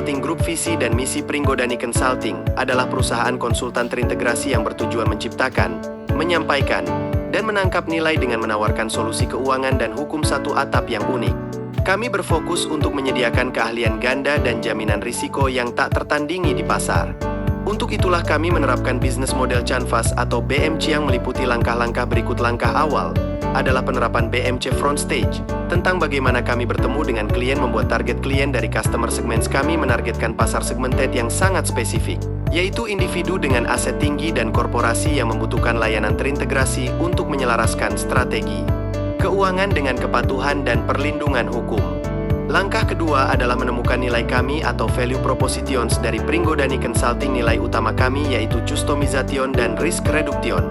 Consulting Group. Visi dan misi Pringgodani Consulting adalah perusahaan konsultan terintegrasi yang bertujuan menciptakan, menyampaikan, dan menangkap nilai dengan menawarkan solusi keuangan dan hukum satu atap yang unik. Kami berfokus untuk menyediakan keahlian ganda dan jaminan risiko yang tak tertandingi di pasar. Untuk itulah kami menerapkan bisnis model Canvas atau BMC yang meliputi langkah-langkah berikut. Langkah awal adalah penerapan BMC Front Stage, tentang bagaimana kami bertemu dengan klien, membuat target klien dari customer segments. Kami menargetkan pasar segmented yang sangat spesifik, yaitu individu dengan aset tinggi dan korporasi yang membutuhkan layanan terintegrasi untuk menyelaraskan strategi keuangan dengan kepatuhan dan perlindungan hukum. Langkah kedua adalah menemukan nilai kami atau value propositions dari Pringgodani Consulting. Nilai utama kami yaitu customization dan risk reduction.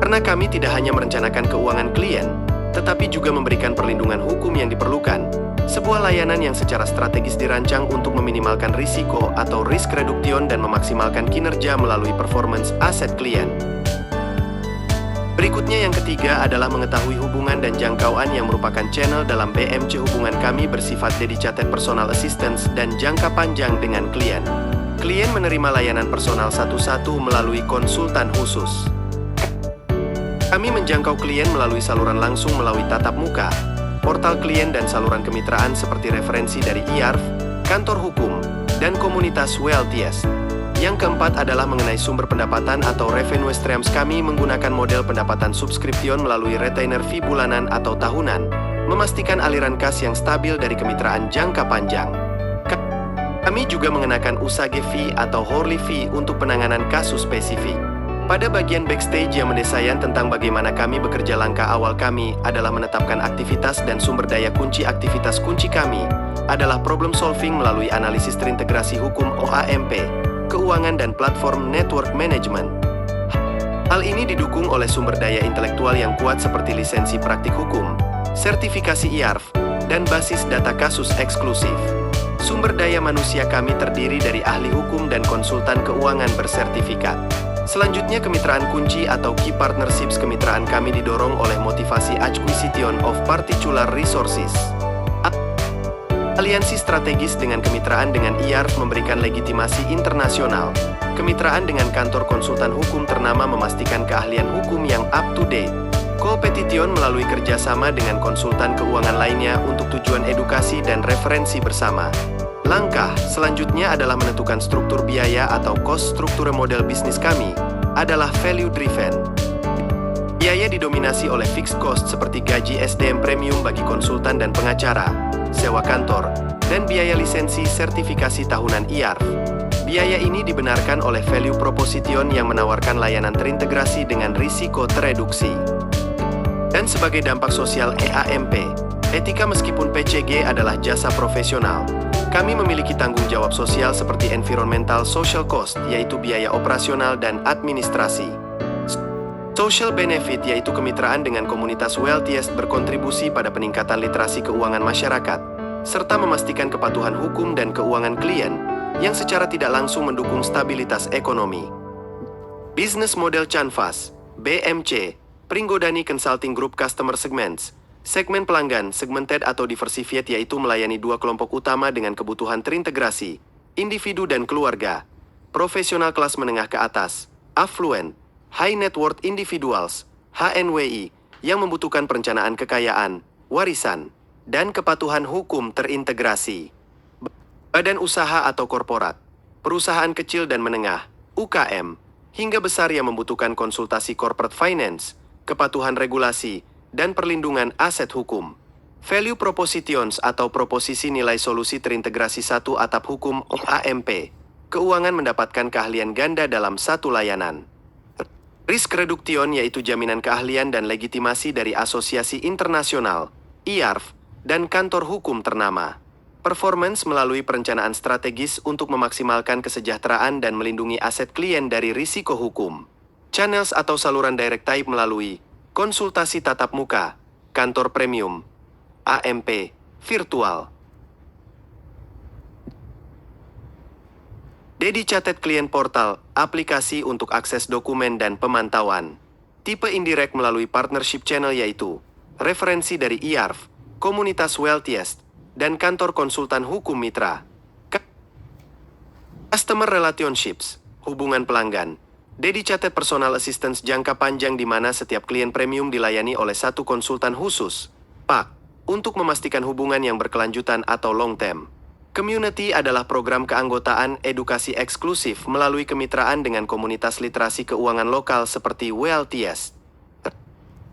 Karena kami tidak hanya merencanakan keuangan klien, tetapi juga memberikan perlindungan hukum yang diperlukan. Sebuah layanan yang secara strategis dirancang untuk meminimalkan risiko atau risk reduction dan memaksimalkan kinerja melalui performance aset klien. Berikutnya yang ketiga adalah mengetahui hubungan dan jangkauan yang merupakan channel dalam BMC. Hubungan kami bersifat dedicated personal assistance dan jangka panjang dengan klien. Klien menerima layanan personal satu-satu melalui konsultan khusus. Kami menjangkau klien melalui saluran langsung melalui tatap muka, portal klien dan saluran kemitraan seperti referensi dari IARF, kantor hukum, dan komunitas WLTS. Yang keempat adalah mengenai sumber pendapatan atau revenue streams. Kami menggunakan model pendapatan subscription melalui retainer fee bulanan atau tahunan, memastikan aliran kas yang stabil dari kemitraan jangka panjang. Kami juga mengenakan usage fee atau hourly fee untuk penanganan kasus spesifik. Pada bagian backstage yang mendesain tentang bagaimana kami bekerja, langkah awal kami adalah menetapkan aktivitas dan sumber daya kunci. Aktivitas kunci kami adalah problem solving melalui analisis terintegrasi hukum OAMP, keuangan dan platform network management. Hal ini didukung oleh sumber daya intelektual yang kuat seperti lisensi praktik hukum, sertifikasi IARF, dan basis data kasus eksklusif. Sumber daya manusia kami terdiri dari ahli hukum dan konsultan keuangan bersertifikat. Selanjutnya, kemitraan kunci atau key partnerships. Kemitraan kami didorong oleh motivasi acquisition of particular resources. Aliansi strategis dengan kemitraan dengan IARF memberikan legitimasi internasional. Kemitraan dengan kantor konsultan hukum ternama memastikan keahlian hukum yang up to date. Competition melalui kerjasama dengan konsultan keuangan lainnya untuk tujuan edukasi dan referensi bersama. Langkah selanjutnya adalah menentukan struktur biaya atau cost struktur. Model bisnis kami adalah value driven. Biaya didominasi oleh fixed cost seperti gaji SDM premium bagi konsultan dan pengacara, sewa kantor, dan biaya lisensi sertifikasi tahunan IARF. Biaya ini dibenarkan oleh value proposition yang menawarkan layanan terintegrasi dengan risiko tereduksi. Dan sebagai dampak sosial EAMP, etika. Meskipun PCG adalah jasa profesional, kami memiliki tanggung jawab sosial seperti environmental social cost, yaitu biaya operasional dan administrasi. Social benefit yaitu kemitraan dengan komunitas WLTS berkontribusi pada peningkatan literasi keuangan masyarakat, serta memastikan kepatuhan hukum dan keuangan klien yang secara tidak langsung mendukung stabilitas ekonomi. Business model Canvas, BMC, Pringgodani Consulting Group. Customer segments, segmen pelanggan, segmented atau diversified, yaitu melayani dua kelompok utama dengan kebutuhan terintegrasi, individu dan keluarga, profesional kelas menengah ke atas, affluent, high net worth individuals, HNWI, yang membutuhkan perencanaan kekayaan, warisan, dan kepatuhan hukum terintegrasi. Badan usaha atau korporat, perusahaan kecil dan menengah, UKM, hingga besar yang membutuhkan konsultasi corporate finance, kepatuhan regulasi, dan perlindungan aset hukum. Value propositions atau proposisi nilai solusi terintegrasi satu atap hukum OAMP. Keuangan mendapatkan keahlian ganda dalam satu layanan. Risk reduction yaitu jaminan keahlian dan legitimasi dari asosiasi internasional, IARF, dan kantor hukum ternama. Performance melalui perencanaan strategis untuk memaksimalkan kesejahteraan dan melindungi aset klien dari risiko hukum. Channels atau saluran direct type melalui konsultasi tatap muka, kantor premium, AMP, virtual. Dedicated Client Portal, aplikasi untuk akses dokumen dan pemantauan. Tipe indirect melalui partnership channel yaitu referensi dari IARF, komunitas WLTS, dan kantor konsultan hukum mitra. Customer Relationships, hubungan pelanggan. Dedicated Personal Assistance jangka panjang di mana setiap klien premium dilayani oleh satu konsultan khusus, PAK, untuk memastikan hubungan yang berkelanjutan atau long term. Community adalah program keanggotaan edukasi eksklusif melalui kemitraan dengan komunitas literasi keuangan lokal seperti WLTS.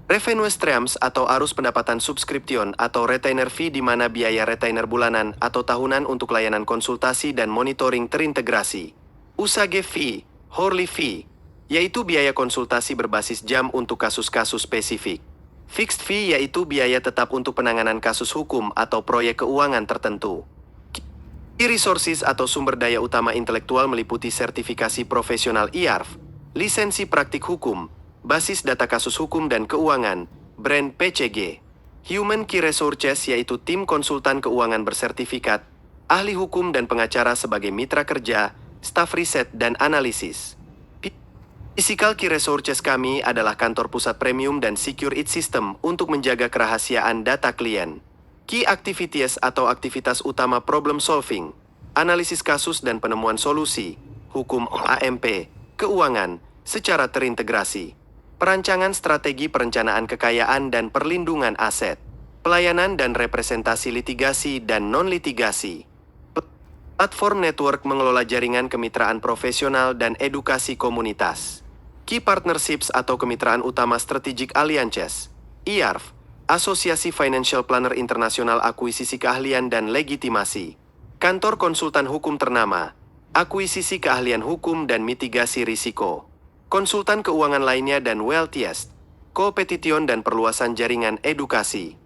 Revenue streams atau arus pendapatan subscription atau retainer fee di mana biaya retainer bulanan atau tahunan untuk layanan konsultasi dan monitoring terintegrasi. Usage fee, hourly fee, yaitu biaya konsultasi berbasis jam untuk kasus-kasus spesifik. Fixed fee yaitu biaya tetap untuk penanganan kasus hukum atau proyek keuangan tertentu. Key resources atau sumber daya utama intelektual meliputi sertifikasi profesional IARF, lisensi praktik hukum, basis data kasus hukum dan keuangan, brand PCG. Human Key Resources yaitu tim konsultan keuangan bersertifikat, ahli hukum dan pengacara sebagai mitra kerja, staf riset dan analisis. Physical Key Resources kami adalah kantor pusat premium dan secure it system untuk menjaga kerahasiaan data klien. Key Activities atau aktivitas utama problem solving, analisis kasus dan penemuan solusi, hukum AMP, keuangan, secara terintegrasi. Perancangan strategi perencanaan kekayaan dan perlindungan aset. Pelayanan dan representasi litigasi dan non-litigasi. Platform network mengelola jaringan kemitraan profesional dan edukasi komunitas. Key Partnerships atau kemitraan utama Strategic Alliances, IARF, Asosiasi Financial Planner Internasional Akuisisi Keahlian dan Legitimasi. Kantor konsultan hukum ternama, akuisisi keahlian hukum dan mitigasi risiko. Konsultan keuangan lainnya dan WLTS, kompetition dan perluasan jaringan edukasi.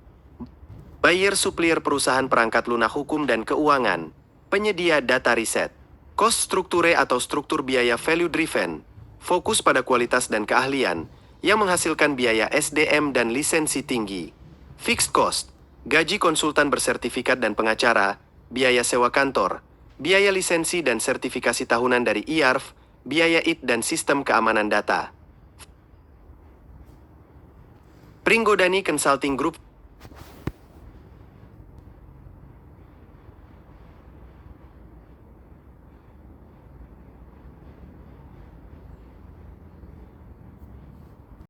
Buyer supplier perusahaan perangkat lunak hukum dan keuangan, penyedia data riset. Cost strukture atau struktur biaya value driven, fokus pada kualitas dan keahlian, yang menghasilkan biaya SDM dan lisensi tinggi. Fixed cost, gaji konsultan bersertifikat dan pengacara, biaya sewa kantor, biaya lisensi dan sertifikasi tahunan dari IARF, biaya IT dan sistem keamanan data. Pringgodani Consulting Group